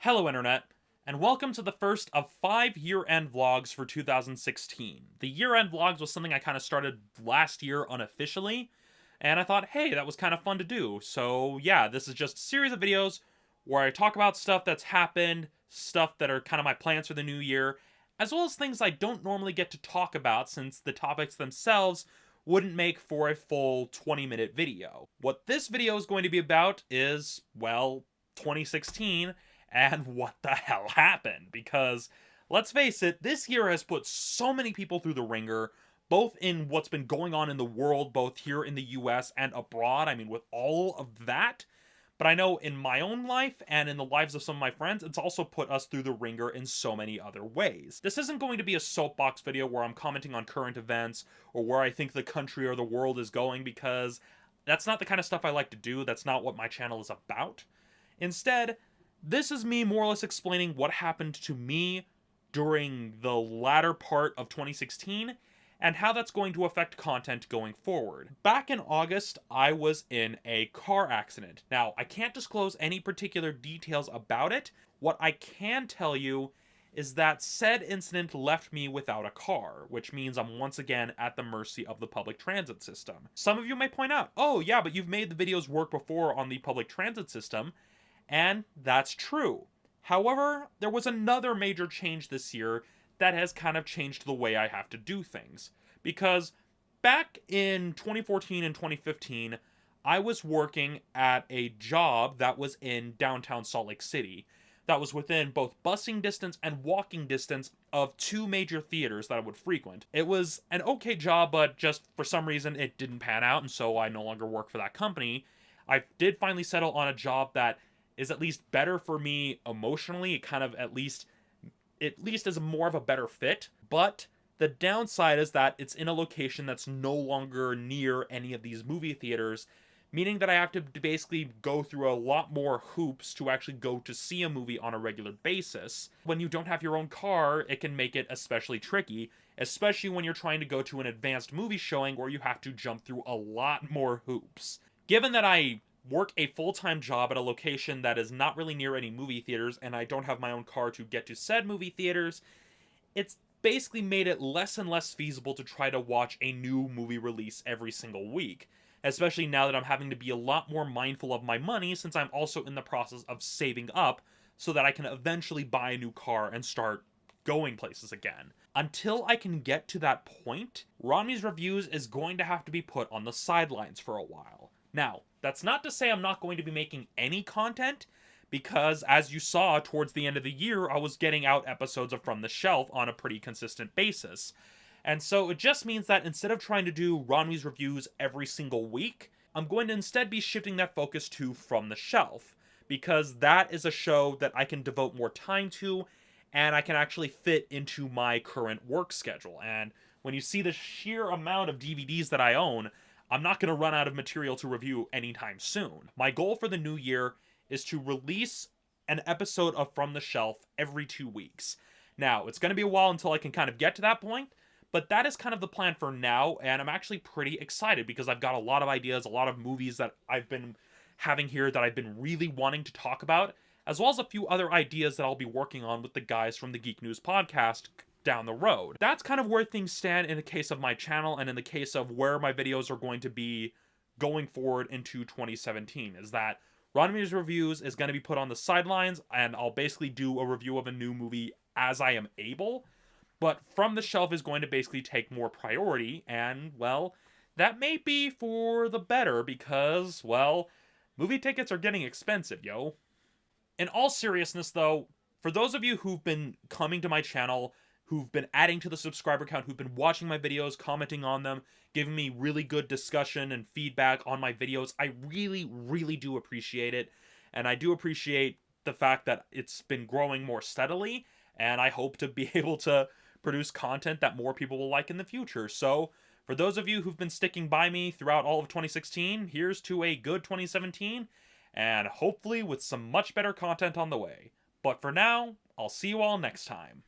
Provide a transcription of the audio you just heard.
Hello Internet, and welcome to the first of 5 year-end vlogs for 2016. The year-end vlogs was something I kind of started last year unofficially, and I thought, hey, that was kind of fun to do. So yeah, this is just a series of videos where I talk about stuff that's happened, stuff that are kind of my plans for the new year, as well as things I don't normally get to talk about since the topics themselves wouldn't make for a full 20-minute video. What this video is going to be about is, well, 2016 and what the hell happened, because let's face it, this year has put so many people through the ringer, both in what's been going on in the world, both here in the US and abroad. I mean, with all of that. But I know in my own life and in the lives of some of my friends, it's also put us through the ringer in so many other ways. This isn't going to be a soapbox video where I'm commenting on current events or where I think the country or the world is going, because that's not the kind of stuff I like to do. That's not what my channel is about. Instead, this is me more or less explaining what happened to me during the latter part of 2016 and how that's going to affect content going forward. Back in August, I was in a car accident. Now, I can't disclose any particular details about it. What I can tell you is that said incident left me without a car, which means I'm once again at the mercy of the public transit system. Some of you may point out, oh yeah, but you've made the videos work before on the public transit system, and that's true. However, there was another major change this year that has kind of changed the way I have to do things. Because back in 2014 and 2015, I was working at a job that was in downtown Salt Lake City. That was within both busing distance and walking distance of two major theaters that I would frequent. It was an okay job, but just for some reason it didn't pan out, and so I no longer work for that company. I did finally settle on a job that is at least better for me emotionally. It kind of at least is more of a better fit. But the downside is that it's in a location that's no longer near any of these movie theaters, meaning that I have to basically go through a lot more hoops to actually go to see a movie on a regular basis. When you don't have your own car, it can make it especially tricky, especially when you're trying to go to an advanced movie showing where you have to jump through a lot more hoops. Given that I work a full-time job at a location that is not really near any movie theaters, and I don't have my own car to get to said movie theaters, it's basically made it less and less feasible to try to watch a new movie release every single week, especially now that I'm having to be a lot more mindful of my money, since I'm also in the process of saving up so that I can eventually buy a new car and start going places again. Until I can get to that point, Romney's Reviews is going to have to be put on the sidelines for a while. Now, that's not to say I'm not going to be making any content, because as you saw towards the end of the year, I was getting out episodes of From the Shelf on a pretty consistent basis. And so it just means that instead of trying to do Romney's Reviews every single week, I'm going to instead be shifting that focus to From the Shelf, because that is a show that I can devote more time to, and I can actually fit into my current work schedule. And when you see the sheer amount of DVDs that I own, I'm not going to run out of material to review anytime soon. My goal for the new year is to release an episode of From the Shelf every 2 weeks. Now, it's going to be a while until I can kind of get to that point, but that is kind of the plan for now, and I'm actually pretty excited because I've got a lot of ideas, a lot of movies that I've been having here that I've been really wanting to talk about, as well as a few other ideas that I'll be working on with the guys from the Geek News podcast down the road. That's kind of where things stand in the case of my channel and in the case of where my videos are going to be going forward into 2017, is that Romney's Reviews is going to be put on the sidelines, and I'll basically do a review of a new movie as I am able, but From the Shelf is going to basically take more priority, and, well, that may be for the better because, well, movie tickets are getting expensive, yo. In all seriousness, though, for those of you who've been coming to my channel, who've been adding to the subscriber count, who've been watching my videos, commenting on them, giving me really good discussion and feedback on my videos, I really, really do appreciate it. And I do appreciate the fact that it's been growing more steadily, and I hope to be able to produce content that more people will like in the future. So, for those of you who've been sticking by me throughout all of 2016, here's to a good 2017, and hopefully with some much better content on the way. But for now, I'll see you all next time.